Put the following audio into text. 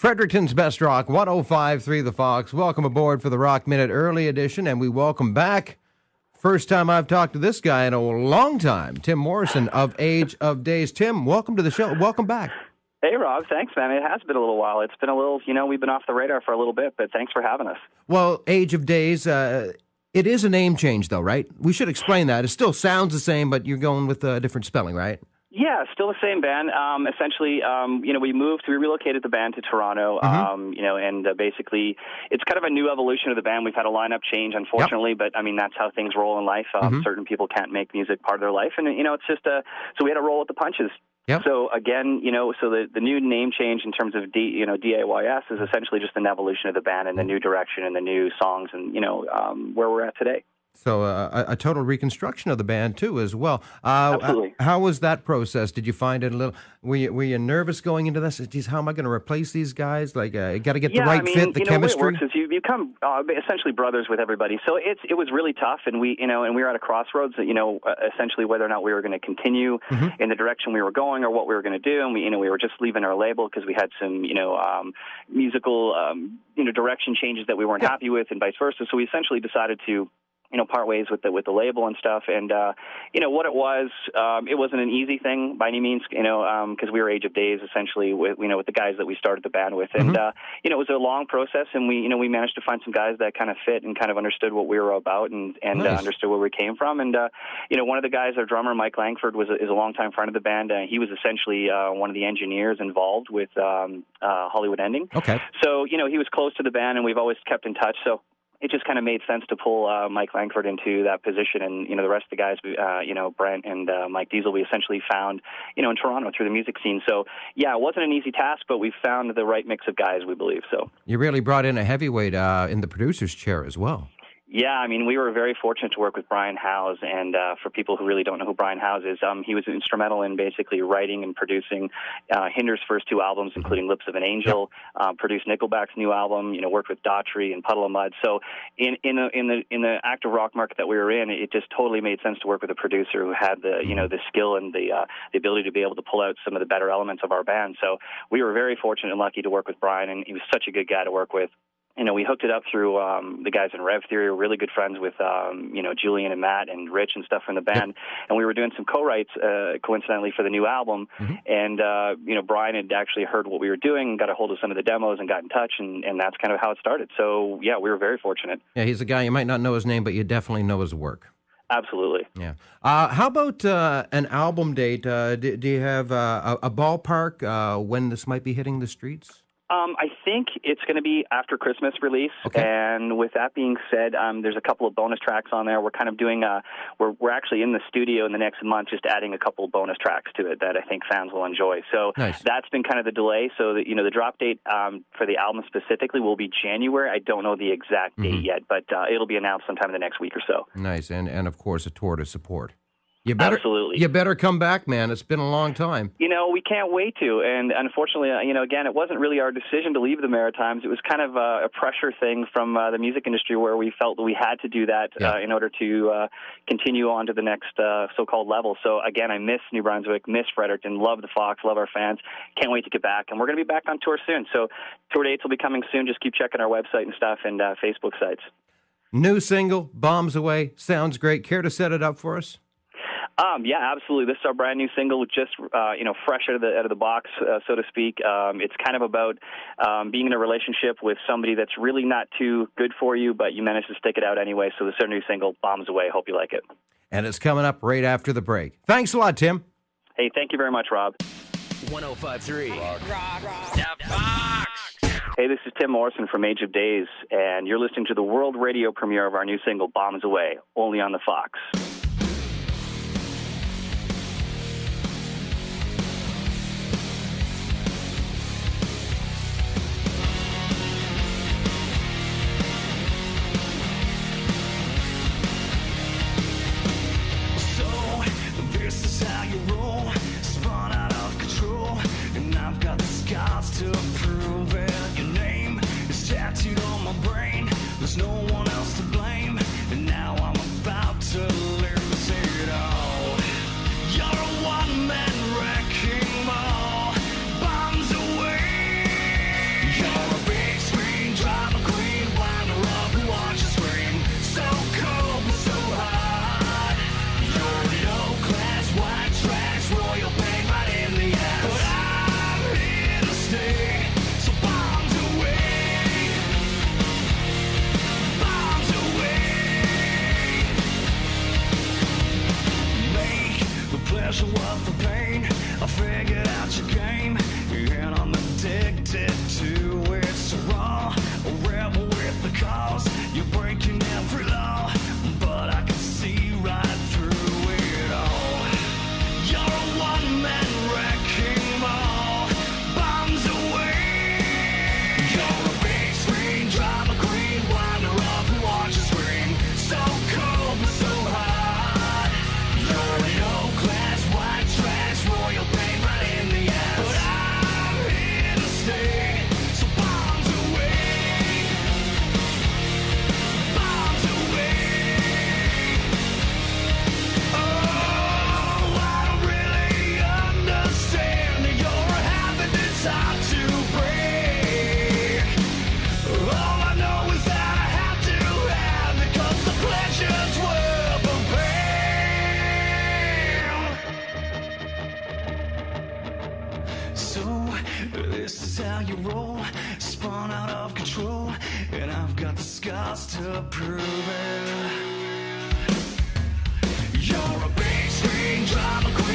Fredericton's Best Rock, 105.3 The Fox. Welcome aboard for the Rock Minute Early Edition, and we welcome back, first time I've talked to this guy in a long time, Tim Morrison of Age of Days. Tim, welcome to the show. Welcome back. Hey, Rob. Thanks, man. It has been a little while. It's been a little, we've been off the radar for a little bit, but thanks for having us. Well, Age of Days, it is a name change, though, right? We should explain that. It still sounds the same, but you're going with a different spelling, right? Yeah, still the same band. Essentially, we relocated the band to Toronto, and basically it's kind of a new evolution of the band. We've had a lineup change, unfortunately, but I mean, that's how things roll in life. Certain people can't make music part of their life, and, it's just, so we had to roll with the punches. Yep. So again, so the new name change in terms of DAYS is essentially just an evolution of the band and the new direction and the new songs and, where we're at today. So a total reconstruction of the band, too, as well. Absolutely. How was that process? Did you find it a little... Were you nervous going into this? Geez, how am I going to replace these guys? Like, you got to get the right fit, the chemistry? The way it works is you become essentially brothers with everybody. So it was really tough, and we were at a crossroads, essentially whether or not we were going to continue in the direction we were going or what we were going to do. And we were just leaving our label because we had some, musical, direction changes that we weren't happy with and vice versa. So we essentially decided to part ways with the label and stuff. And, what it wasn't an easy thing by any means, because we were Age of Days essentially with the guys that we started the band with. And, it was a long process, and we managed to find some guys that kind of fit and kind of understood what we were about and Nice. Understood where we came from. And, one of the guys, our drummer, Mike Langford, is a longtime friend of the band. He was essentially one of the engineers involved with Hollywood Ending. Okay. So, he was close to the band, and we've always kept in touch. So it just kind of made sense to pull Mike Langford into that position. And, the rest of the guys, Brent and Mike Diesel, we essentially found, in Toronto through the music scene. So, yeah, it wasn't an easy task, but we found the right mix of guys, we believe. So You really brought in a heavyweight in the producer's chair as well. Yeah, I mean, we were very fortunate to work with Brian Howes, and for people who really don't know who Brian Howes is, he was instrumental in basically writing and producing Hinder's first two albums, including Lips of an Angel, produced Nickelback's new album, worked with Daughtry and Puddle of Mud. So in the active rock market that we were in, it just totally made sense to work with a producer who had the skill and the ability to be able to pull out some of the better elements of our band. So we were very fortunate and lucky to work with Brian, and he was such a good guy to work with. We hooked it up through the guys in Rev Theory. We're really good friends with, Julian and Matt and Rich and stuff from the band. And we were doing some co-writes, coincidentally, for the new album. And, Brian had actually heard what we were doing, got a hold of some of the demos and got in touch, and that's kind of how it started. So, yeah, we were very fortunate. Yeah, he's a guy, you might not know his name, but you definitely know his work. Absolutely. Yeah. How about an album date? Do you have a ballpark when this might be hitting the streets? I think it's going to be after Christmas release, and with that being said, there's a couple of bonus tracks on there. We're kind of doing we're actually in the studio in the next month, just adding a couple of bonus tracks to it that I think fans will enjoy. So nice. That's been kind of the delay. So that, the drop date for the album specifically will be January. I don't know the exact date yet, but it'll be announced sometime in the next week or so. Nice, and of course a tour to support. Absolutely. You better come back, man. It's been a long time. We can't wait to. And unfortunately, again, it wasn't really our decision to leave the Maritimes. It was kind of a pressure thing from the music industry where we felt that we had to do that in order to continue on to the next so-called level. So, again, I miss New Brunswick, miss Fredericton, love the Fox, love our fans. Can't wait to get back. And we're going to be back on tour soon. So tour dates will be coming soon. Just keep checking our website and stuff and Facebook sites. New single, Bombs Away. Sounds great. Care to set it up for us? Yeah, absolutely. This is our brand new single, just fresh out of the box, so to speak. It's kind of about being in a relationship with somebody that's really not too good for you, but you manage to stick it out anyway. So this is our new single, Bombs Away. Hope you like it. And it's coming up right after the break. Thanks a lot, Tim. Hey, thank you very much, Rob. 105.3 Rock. The Fox. Hey, this is Tim Morrison from Age of Days, and you're listening to the world radio premiere of our new single, Bombs Away, only on the Fox. To prove it, your name is tattooed on my brain. There's no one else to blame, and now I'm about to roll, spun out of control, and I've got the scars to prove it. You're a big screen drama queen.